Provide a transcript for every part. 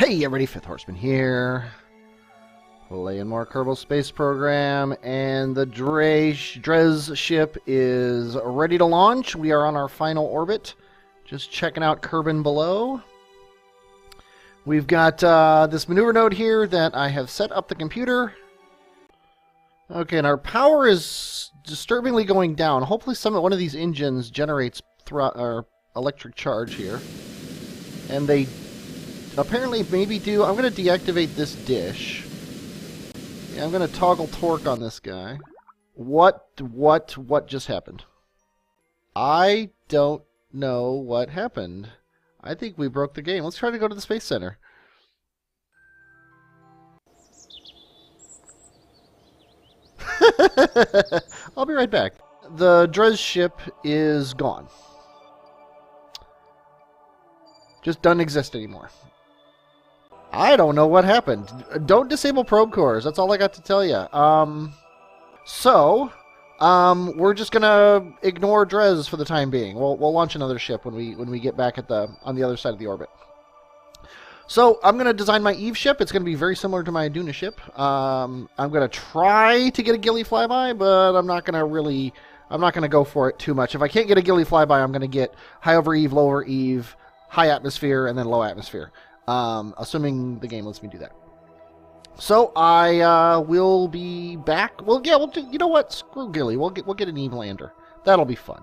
Hey everybody, Fifth Horseman here, playing more Kerbal Space Program, and the Dres ship is ready to launch. We are on our final orbit, just checking out Kerbin below. We've got this maneuver node here that I have set up the computer. Okay, and our power is disturbingly going down. Hopefully one of these engines generates electric charge here. And they apparently maybe do. I'm going to deactivate this dish. Yeah, I'm going to toggle torque on this guy. What just happened? I don't know what happened. I think we broke the game. Let's try to go to the Space Center. I'll be right back. The Dres ship is gone. Just doesn't exist anymore. I don't know what happened. Don't disable probe cores. That's all I got to tell you. We're just gonna ignore Dres for the time being. We'll launch another ship when we get back on the other side of the orbit. So I'm gonna design my Eve ship. It's gonna be very similar to my Aduna ship. I'm gonna try to get a ghillie flyby, but I'm not gonna go for it too much. If I can't get a ghillie flyby, I'm gonna get high over Eve, low over Eve, high atmosphere, and then low atmosphere. Assuming the game lets me do that. So I will be back. Well, yeah, we'll do. You know what? Screw ghillie. We'll get an Eve lander. That'll be fun.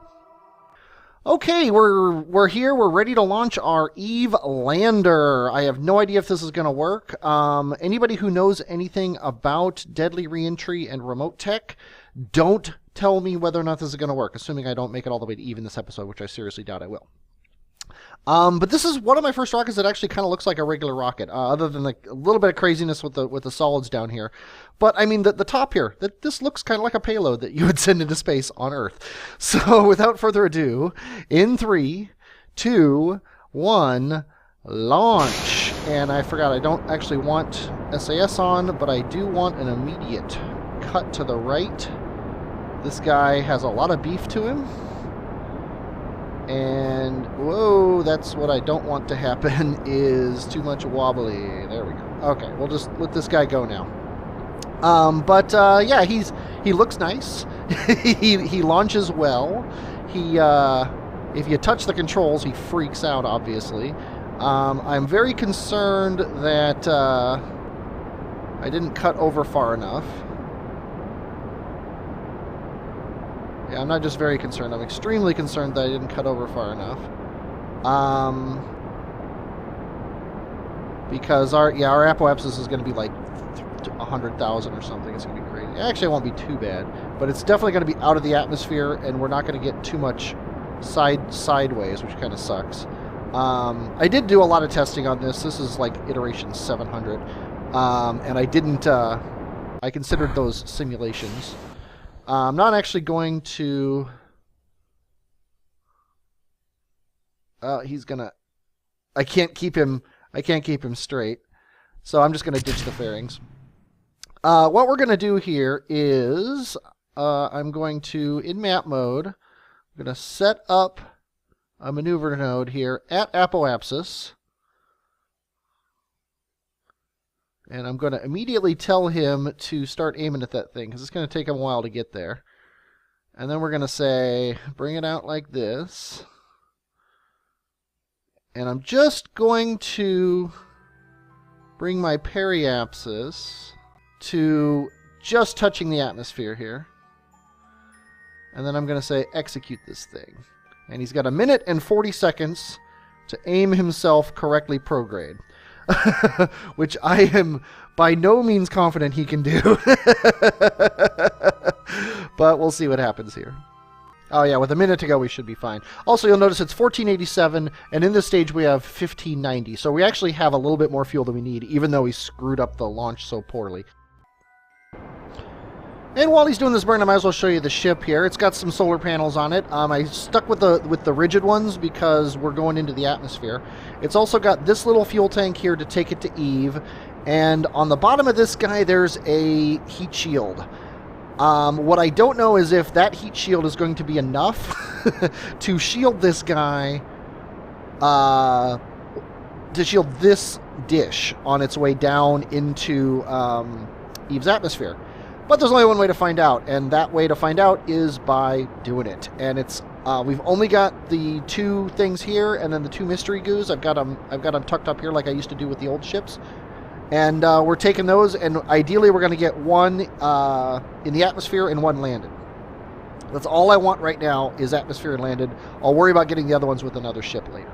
Okay, we're here. We're ready to launch our Eve lander. I have no idea if this is going to work. Anybody who knows anything about deadly reentry and remote tech, don't tell me whether or not this is going to work, assuming I don't make it all the way to Eve in this episode, which I seriously doubt I will. But this is one of my first rockets that actually kind of looks like a regular rocket, other than like a little bit of craziness with the solids down here. But I mean, the top here, this looks kind of like a payload that you would send into space on Earth. So without further ado, in 3, 2, 1, launch. And I forgot, I don't actually want SAS on, but I do want an immediate cut to the right. This guy has a lot of beef to him. And, whoa, that's what I don't want to happen, is too much wobbly. There we go. Okay, we'll just let this guy go now. Yeah, he looks nice. he launches well. If you touch the controls, he freaks out, obviously. I'm very concerned that I didn't cut over far enough. Yeah, I'm not just very concerned. I'm extremely concerned that I didn't cut over far enough. Because our apoapsis is going to be like 100,000 or something. It's going to be crazy. Actually, it won't be too bad, but it's definitely going to be out of the atmosphere, and we're not going to get too much sideways, which kind of sucks. I did do a lot of testing on this. This is like iteration 700, and I didn't. I considered those simulations. I'm not actually going to... he's gonna... I can't keep him straight. So I'm just gonna ditch the fairings. What we're gonna do here is... I'm going to, in map mode, I'm gonna set up a maneuver node here at apoapsis. And I'm going to immediately tell him to start aiming at that thing, because it's going to take him a while to get there. And then we're going to say, bring it out like this. And I'm just going to bring my periapsis to just touching the atmosphere here. And then I'm going to say, execute this thing. And he's got 1 minute and 40 seconds to aim himself correctly prograde. Which I am by no means confident he can do. But we'll see what happens here. Oh yeah, with 1 minute to go we should be fine. Also, you'll notice it's 1487, and in this stage we have 1590. So we actually have a little bit more fuel than we need, even though we screwed up the launch so poorly. And while he's doing this burn, I might as well show you the ship here. It's got some solar panels on it. I stuck with the rigid ones because we're going into the atmosphere. It's also got this little fuel tank here to take it to Eve. And on the bottom of this guy, there's a heat shield. What I don't know is if that heat shield is going to be enough to shield this guy, to shield this dish on its way down into Eve's atmosphere. But there's only one way to find out, and that way to find out is by doing it. And it's we've only got the 2 things here, and then the 2 mystery goos. I've got them tucked up here like I used to do with the old ships. And we're taking those, and ideally we're going to get 1 in the atmosphere and 1 landed. That's all I want right now is atmosphere and landed. I'll worry about getting the other ones with another ship later.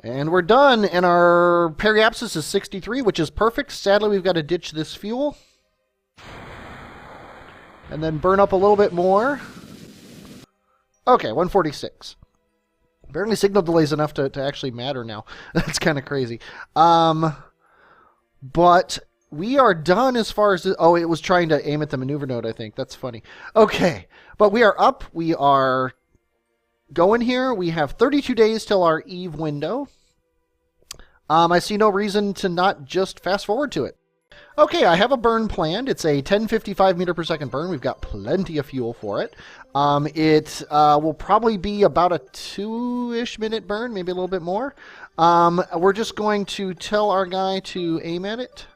And we're done, and our periapsis is 63, which is perfect. Sadly, we've got to ditch this fuel. And then burn up a little bit more. Okay, 146. Apparently signal delay's enough to actually matter now. That's kind of crazy. But we are done as far as... Oh, it was trying to aim at the maneuver node, I think. That's funny. Okay, but we are up. We are going here. We have 32 days till our Eve window. I see no reason to not just fast forward to it. Okay, I have a burn planned. It's a 1055 meter per second burn. We've got plenty of fuel for it. It will probably be about a 2-ish minute burn, maybe a little bit more. We're just going to tell our guy to aim at it.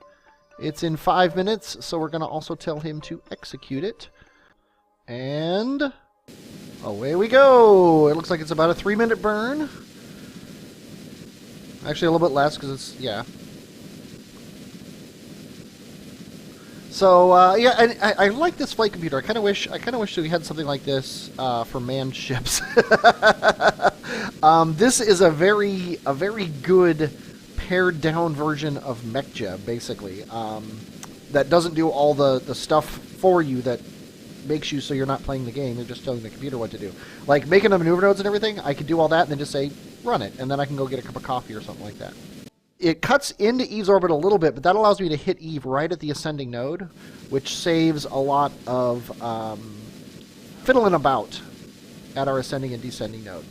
It's in 5 minutes, so we're going to also tell him to execute it. And away we go. It looks like it's about a 3-minute burn. Actually, a little bit less because it's, yeah. So yeah, and I like this flight computer. I kind of wish we had something like this for manned ships. This is a very good pared down version of Mechja, basically. That doesn't do all the stuff for you that makes you so you're not playing the game. You're just telling the computer what to do. Like making the maneuver nodes and everything. I could do all that and then just say run it, and then I can go get a cup of coffee or something like that. It cuts into Eve's orbit a little bit, but that allows me to hit Eve right at the ascending node, which saves a lot of fiddling about at our ascending and descending node.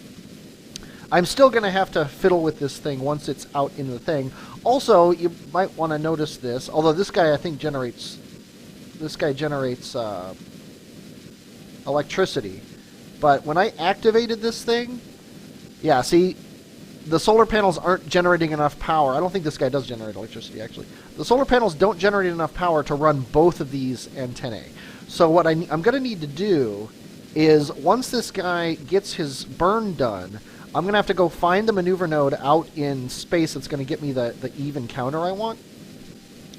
I'm still going to have to fiddle with this thing once it's out in the thing. Also, you might want to notice this, although this guy I think generates electricity. But when I activated this thing, yeah, see, the solar panels aren't generating enough power. I don't think this guy does generate electricity, actually. The solar panels don't generate enough power to run both of these antennae. So what I'm going to need to do is, once this guy gets his burn done, I'm going to have to go find the maneuver node out in space that's going to get me the Eve encounter I want.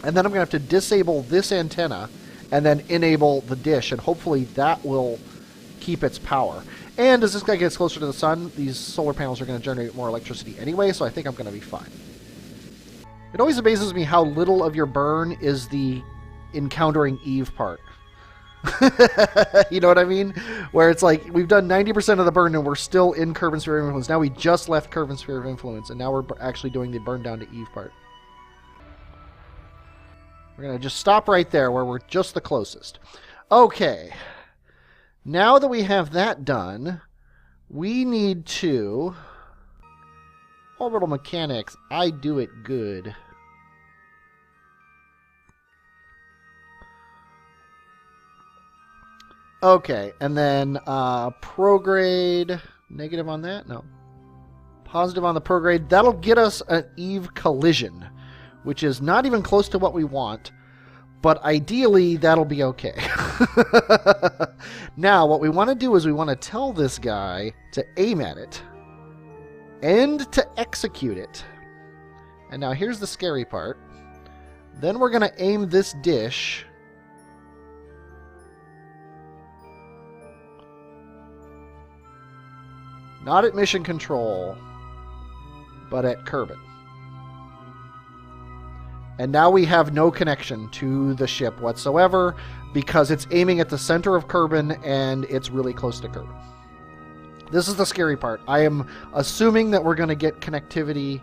And then I'm going to have to disable this antenna and then enable the dish, and hopefully that will keep its power. And as this guy gets closer to the sun, these solar panels are going to generate more electricity anyway, so I think I'm going to be fine. It always amazes me how little of your burn is the encountering Eve part. You know what I mean? Where it's like, we've done 90% of the burn and we're still in curve and sphere of influence. Now we just left curve and sphere of influence, and now we're actually doing the burn down to Eve part. We're going to just stop right there where we're just the closest. Okay. Now that we have that done, we need to... Orbital mechanics, I do it good. Okay, and then prograde, negative on that? No. Positive on the prograde. That'll get us an Eve collision, which is not even close to what we want, but ideally that'll be okay. Now, what we want to do is we want to tell this guy to aim at it and to execute it. And now here's the scary part. Then we're going to aim this dish not at mission control, but at Kerbin. And now we have no connection to the ship whatsoever because it's aiming at the center of Kerbin and it's really close to Kerbin. This is the scary part. I am assuming that we're going to get connectivity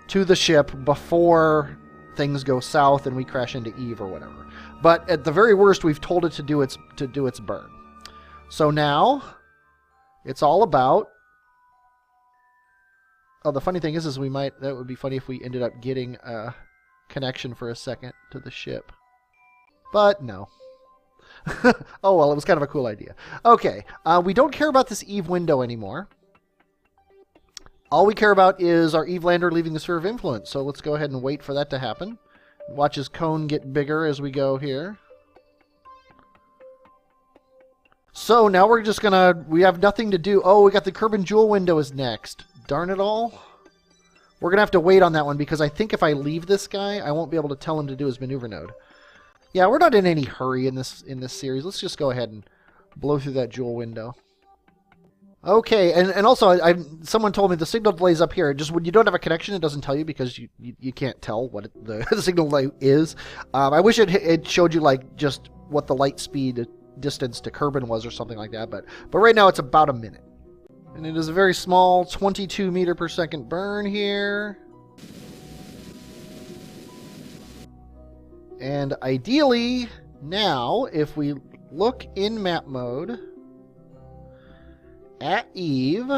to the ship before things go south and we crash into Eve or whatever. But at the very worst, we've told it to do its burn. So now it's all about... Oh, the funny thing is that would be funny if we ended up getting a connection for a second to the ship. But no. Oh, well, it was kind of a cool idea. Okay, we don't care about this Eve window anymore. All we care about is our Eve lander leaving the sphere of influence. So let's go ahead and wait for that to happen. Watch his cone get bigger as we go here. So now we're just gonna... We have nothing to do. Oh, we got the Kerbin Jewel window is next. Darn it all. We're gonna have to wait on that one because I think if I leave this guy, I won't be able to tell him to do his maneuver node. Yeah, we're not in any hurry in this series. Let's just go ahead and blow through that jewel window. Okay, and also, someone told me the signal delay's up here. Just when you don't have a connection, it doesn't tell you because you can't tell what the signal delay is. I wish it showed you like just what the light speed distance to Kerbin was or something like that. But right now it's about a minute, and it is a very small 22 meter per second burn here. And ideally, now if we look in map mode. At Eve,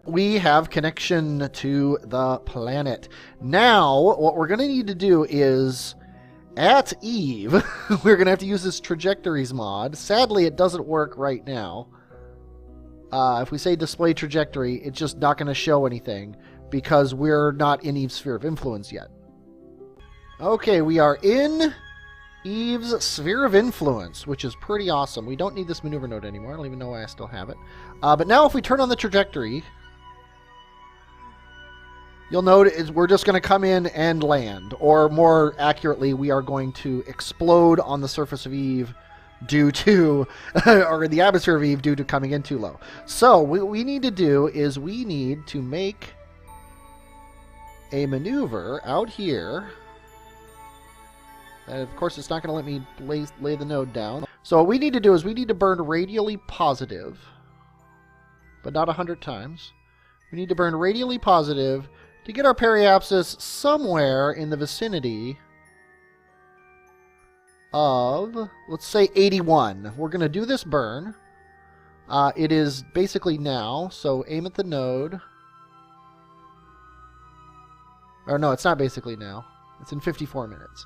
we have connection to the planet. Now, what we're going to need to do is, at Eve, we're going to have to use this trajectories mod. Sadly, it doesn't work right now. If we say display trajectory, it's just not going to show anything because we're not in Eve's sphere of influence yet. Okay, we are in Eve's sphere of influence, which is pretty awesome. We don't need this maneuver node anymore. I don't even know why I still have it. But now if we turn on the trajectory, you'll notice we're just going to come in and land. Or more accurately, we are going to explode on the surface of Eve due to, or in the atmosphere of Eve due to coming in too low. So what we need to do is we need to make a maneuver out here. And of course, it's not going to let me lay the node down. So what we need to do is we need to burn radially positive, but not 100 times. We need to burn radially positive to get our periapsis somewhere in the vicinity of, let's say, 81. We're going to do this burn. It is basically now, so aim at the node. Or no, it's not basically now. It's in 54 minutes.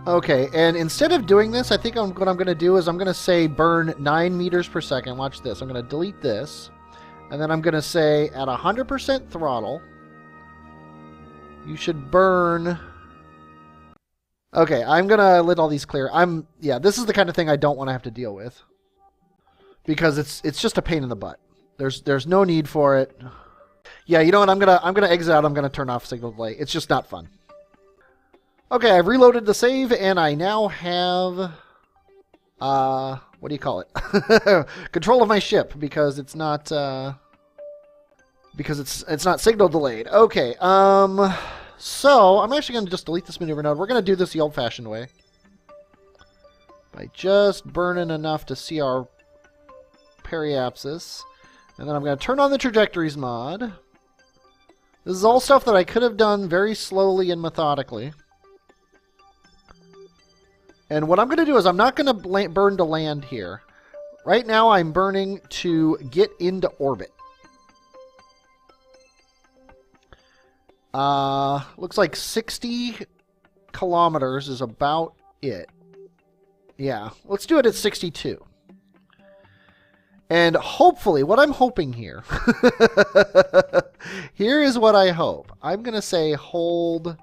Okay, and instead of doing this, I think what I'm going to do is I'm going to say burn 9 meters per second. Watch this. I'm going to delete this. And then I'm going to say at 100% throttle, you should burn... Okay, I'm going to let all these clear. Yeah, this is the kind of thing I don't want to have to deal with. Because it's just a pain in the butt. There's no need for it. Yeah, you know what? I'm going to exit out. I'm going to turn off signal delay. It's just not fun. Okay, I've reloaded the save, and I now have, what do you call it? Control of my ship, because it's not, it's not signal delayed. Okay, so I'm actually going to just delete this maneuver node. We're going to do this the old-fashioned way. By just burning enough to see our periapsis. And then I'm going to turn on the trajectories mod. This is all stuff that I could have done very slowly and methodically. And what I'm going to do is I'm not going to burn to land here. Right now I'm burning to get into orbit. Looks like 60 kilometers is about it. Yeah, let's do it at 62. And hopefully, what I'm hoping here, here is what I hope. I'm going to say hold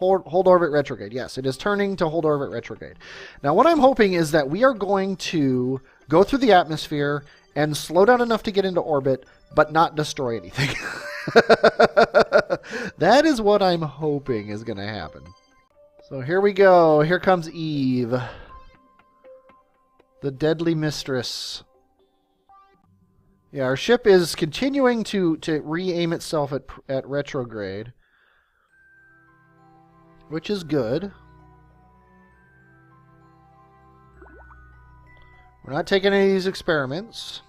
orbit retrograde. Yes, it is turning to hold orbit retrograde. Now, what I'm hoping is that we are going to go through the atmosphere and slow down enough to get into orbit, but not destroy anything. That is what I'm hoping is going to happen. So here we go. Here comes Eve. The deadly mistress. Yeah, our ship is continuing to re-aim itself at retrograde, which is good. We're not taking any of these experiments.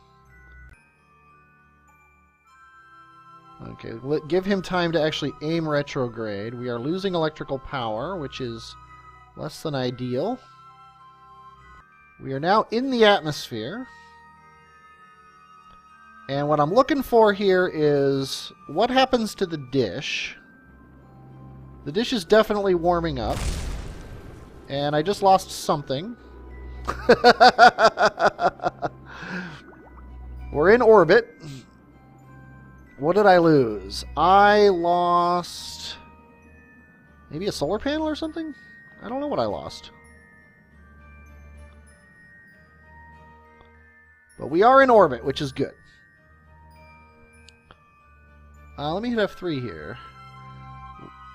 Okay, give him time to actually aim retrograde. We are losing electrical power, which is less than ideal. We are now in the atmosphere. And what I'm looking for here is what happens to the dish. The dish is definitely warming up. And I just lost something. We're in orbit. What did I lose? I lost maybe a solar panel or something? I don't know what I lost. But we are in orbit, which is good. Let me hit F3 here.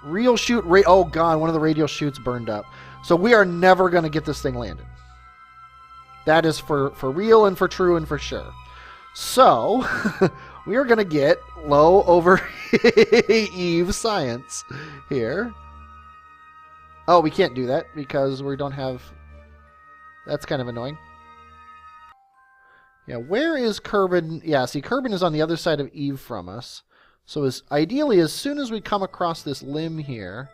Real chute... oh, God, one of the radial chutes burned up. So we are never going to get this thing landed. That is for real and for true and for sure. So, we are going to get low over Eve science here. Oh, we can't do that because we don't have... That's kind of annoying. Yeah, where is Kerbin? Yeah, see, Kerbin is on the other side of Eve from us. So ideally, as soon as we come across this limb here,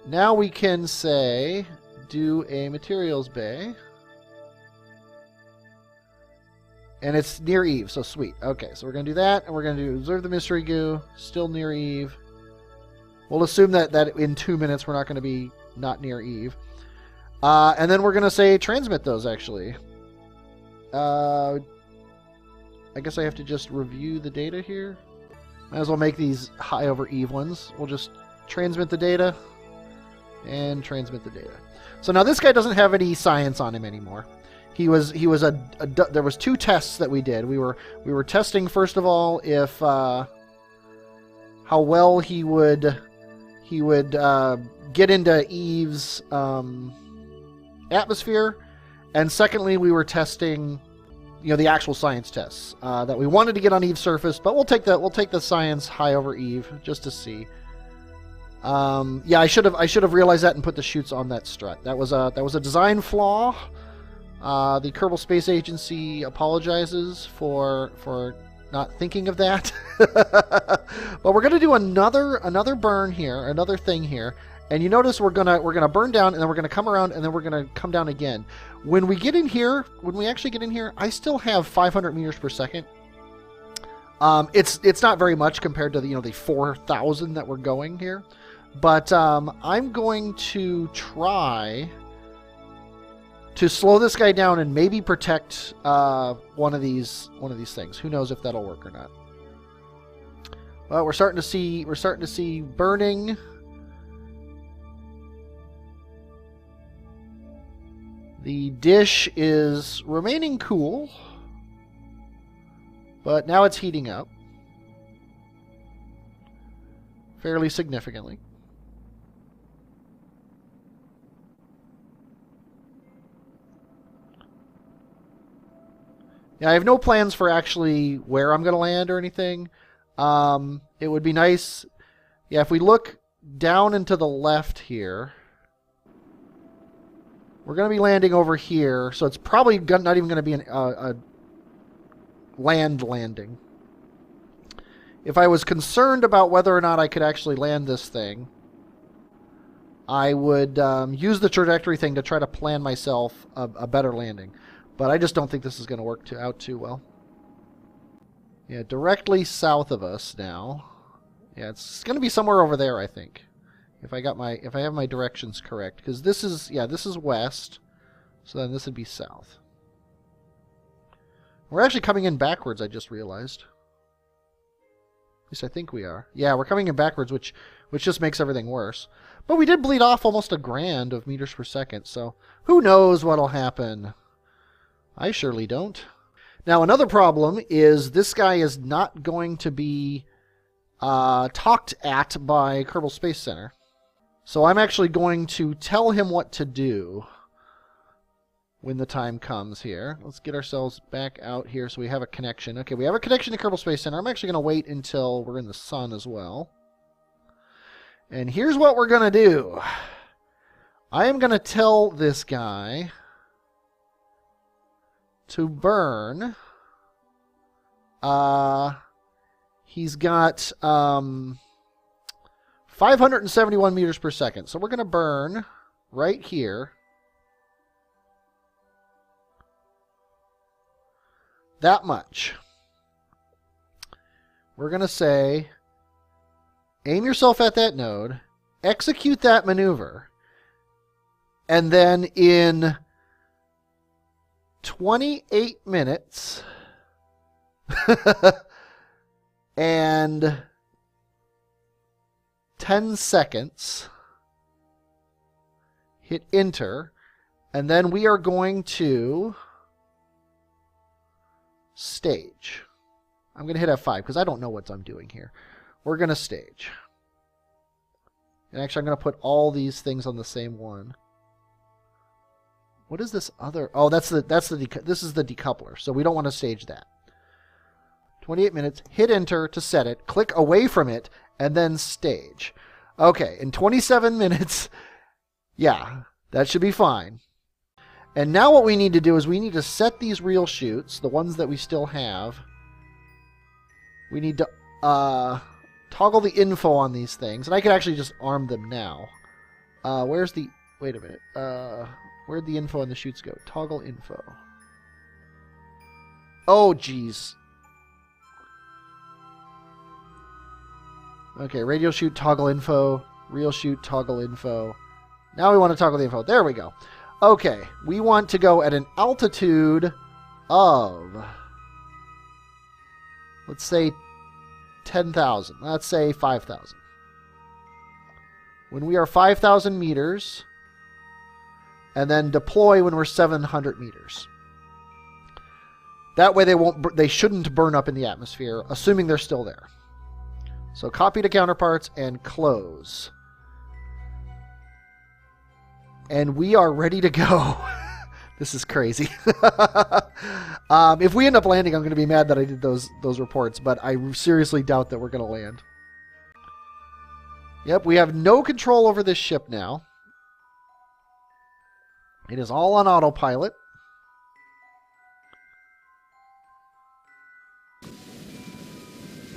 now we can say, do a materials bay. And it's near Eve, so sweet. Okay, so we're going to do that, and we're going to do observe the mystery goo, still near Eve. We'll assume that in 2 minutes we're not going to be not near Eve. And then we're going to say transmit those, actually. I guess I have to just review the data here. Might as well make these high over Eve ones. We'll just transmit the data and transmit the data. So now this guy doesn't have any science on him anymore. There was 2 tests that we did. We were testing first of all if how well he would get into Eve's atmosphere, and secondly we were testing the actual science tests that we wanted to get on Eve's surface, but we'll take the science high over Eve just to see. Yeah, I should have realized that and put the chutes on that strut. That was a design flaw. The Kerbal Space Agency apologizes for not thinking of that. But we're gonna do another burn here, another thing here. And you notice we're gonna burn down, and then we're gonna come around, and then we're gonna come down again. When we get in here, when we actually get in here, I still have 500 meters per second. It's not very much compared to the 4,000 that we're going here, but I'm going to try to slow this guy down and maybe protect one of these things. Who knows if that'll work or not? Well, we're starting to see burning. The dish is remaining cool, but now it's heating up fairly significantly. Yeah, I have no plans for actually where I'm going to land or anything. It would be nice, yeah, if we look down and to the left here. We're going to be landing over here, so it's probably not even going to be a land landing. If I was concerned about whether or not I could actually land this thing, I would use the trajectory thing to try to plan myself a better landing. But I just don't think this is going to work out too well. Yeah, directly south of us now. Yeah, it's going to be somewhere over there, I think. If I have my directions correct, because this is west, so then this would be south. We're actually coming in backwards, I just realized. At least I think we are. Yeah, we're coming in backwards, which just makes everything worse. But we did bleed off almost 1,000 of meters per second, so who knows what'll happen? I surely don't. Now, another problem is this guy is not going to be talked at by Kerbal Space Center. So I'm actually going to tell him what to do when the time comes here. Let's get ourselves back out here so we have a connection. Okay, we have a connection to Kerbal Space Center. I'm actually going to wait until we're in the sun as well. And here's what we're going to do. I am going to tell this guy to burn. He's got 571 meters per second. So we're going to burn right here. That much. We're going to say, aim yourself at that node, execute that maneuver, and then in 28 minutes, And 10 seconds. Hit enter. And then we are going to stage. I'm going to hit F5 because I don't know what I'm doing here. We're going to stage. And actually, I'm going to put all these things on the same one. What is this other? Oh, this is the decoupler. So we don't want to stage that. 28 minutes. Hit enter to set it. Click away from it and then stage. Okay, in 27 minutes, yeah, that should be fine. And now what we need to do is we need to set these reel shoots, the ones that we still have. We need to toggle the info on these things. And I could actually just arm them now. Where's the... Wait a minute. Where'd the info on the shoots go? Toggle info. Oh, geez. Okay, radio shoot, toggle info. Reel shoot, toggle info. Now we want to toggle the info. There we go. Okay, we want to go at an altitude of... Let's say 10,000. Let's say 5,000. When we are 5,000 meters, and then deploy when we're 700 meters. That way they shouldn't burn up in the atmosphere, assuming they're still there. So copy to counterparts and close. And we are ready to go. This is crazy. If we end up landing, I'm going to be mad that I did those reports, but I seriously doubt that we're going to land. Yep, we have no control over this ship now. It is all on autopilot.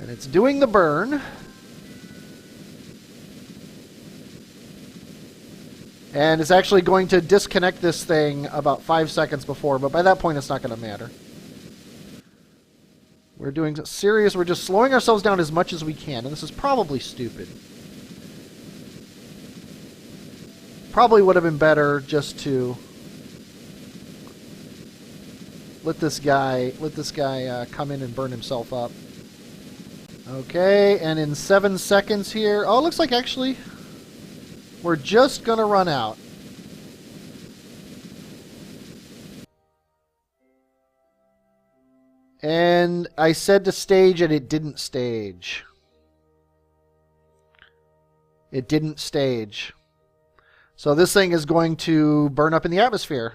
And it's doing the burn. And it's actually going to disconnect this thing about 5 seconds before, but by that point it's not going to matter. We're doing serious, we're just slowing ourselves down as much as we can, and this is probably stupid. Probably would have been better just to let this guy come in and burn himself up. Okay, and in 7 seconds here, oh, it looks like actually we're just gonna run out. And I said to stage and it didn't stage. It didn't stage. So this thing is going to burn up in the atmosphere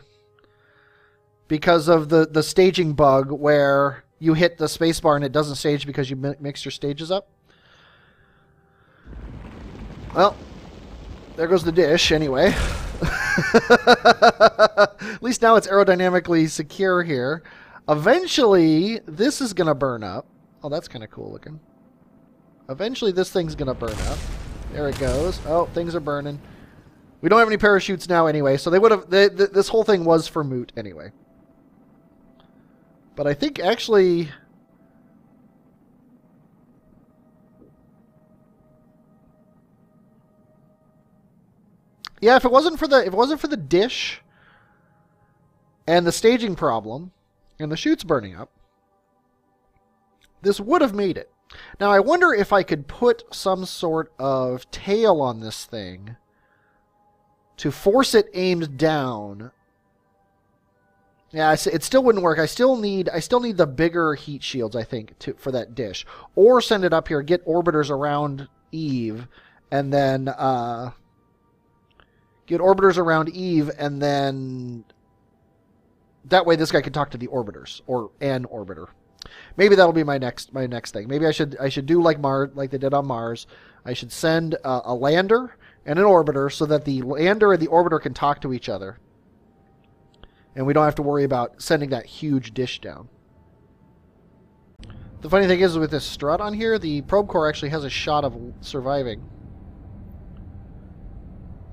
because of the staging bug where you hit the spacebar and it doesn't stage because you mixed your stages up. Well, there goes the dish anyway. At least now it's aerodynamically secure here. Eventually, this is going to burn up. Oh, that's kind of cool looking. Eventually, this thing's going to burn up. There it goes. Oh, things are burning. We don't have any parachutes now anyway, so they would have... this whole thing was for moot anyway. But I think actually... Yeah, if it wasn't for the dish and the staging problem and the chutes burning up, this would have made it. Now I wonder if I could put some sort of tail on this thing to force it aimed down. Yeah, it still wouldn't work. I still need the bigger heat shields, I think, for that dish, or send it up here, get orbiters around Eve, and then that way this guy can talk to the orbiters or an orbiter. Maybe that'll be my next thing. Maybe I should do like they did on Mars. I should send a lander and an orbiter so that the lander and the orbiter can talk to each other. And we don't have to worry about sending that huge dish down. The funny thing is with this strut on here, the probe core actually has a shot of surviving.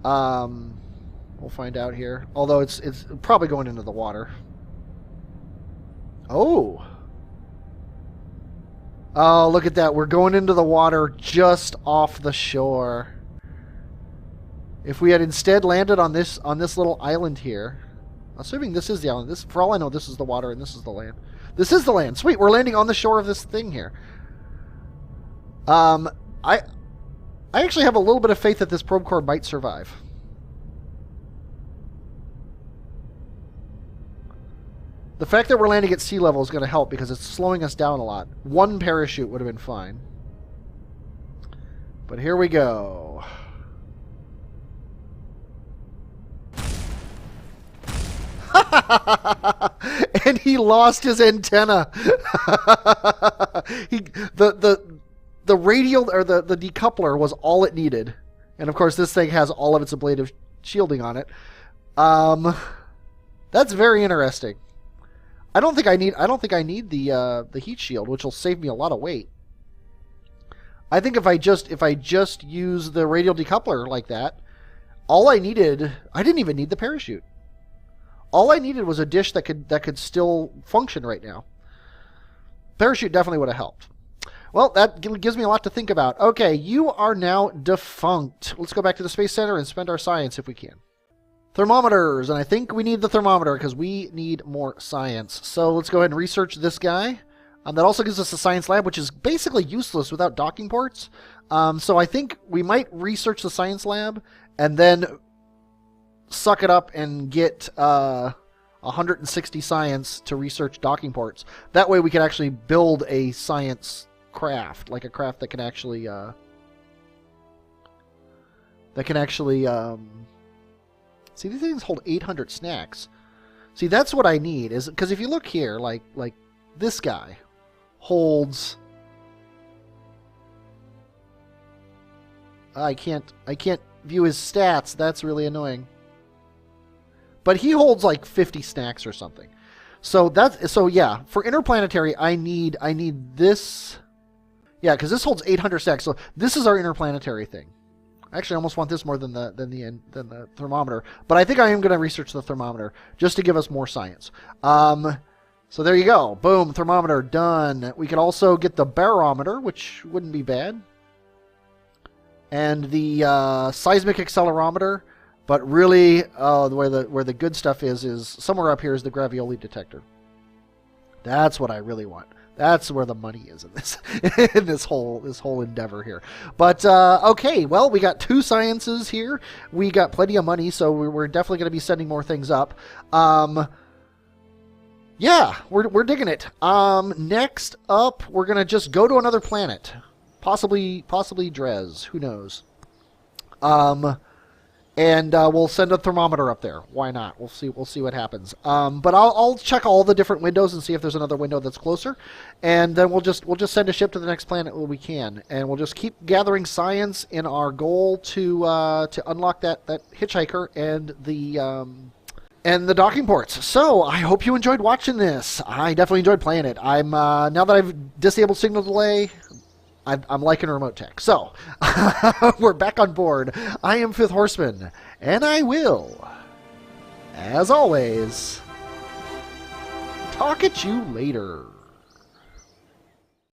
We'll find out here. Although it's probably going into the water. Oh! Oh, look at that. We're going into the water just off the shore. If we had instead landed on this little island here. Assuming this is the island. This, for all I know, this is the water and this is the land. This is the land. Sweet, we're landing on the shore of this thing here. I actually have a little bit of faith that this probe core might survive. The fact that we're landing at sea level is going to help because it's slowing us down a lot. One parachute would have been fine. But here we go. And he lost his antenna. The radial, or the decoupler was all it needed. And of course this thing has all of its ablative shielding on it. That's very interesting. I don't think I need the heat shield, which will save me a lot of weight. I think if I just use the radial decoupler like that, all I needed, I didn't even need the parachute. All I needed was a dish that could still function right now. Parachute definitely would have helped. Well, that gives me a lot to think about. Okay, you are now defunct. Let's go back to the Space Center and spend our science if we can. Thermometers, and I think we need the thermometer because we need more science. So let's go ahead and research this guy. That also gives us a science lab, which is basically useless without docking ports. So I think we might research the science lab and then suck it up and get 160 science to research docking ports. That way we can actually build a science craft, like a craft that can actually see, these things hold 800 snacks. See, that's what I need, is because if you look here, like this guy holds, I can't view his stats. That's really annoying. But he holds like 50 snacks or something. So yeah, for Interplanetary I need this. Yeah, because this holds 800 snacks. So this is our Interplanetary thing. Actually, I almost want this more than the thermometer. But I think I am going to research the thermometer just to give us more science. So there you go. Boom, thermometer done. We could also get the barometer, which wouldn't be bad. And the seismic accelerometer. But really, where the good stuff is somewhere up here is the gravioli detector. That's what I really want. That's where the money is in this in this whole endeavor here. But okay, well, we got 2 sciences here. We got plenty of money, so we're definitely going to be sending more things up. Yeah, we're digging it. Next up, we're going to just go to another planet, possibly Drez. Who knows? And we'll send a thermometer up there. Why not? We'll see what happens. But I'll check all the different windows and see if there's another window that's closer, and then we'll just send a ship to the next planet when we can, and we'll just keep gathering science in our goal to unlock that hitchhiker and the docking ports. So I hope you enjoyed watching this. I definitely enjoyed playing it. I'm now that I've disabled signal delay, I'm liking remote tech. So, we're back on board. I am Fifth Horseman, and I will, as always, talk at you later.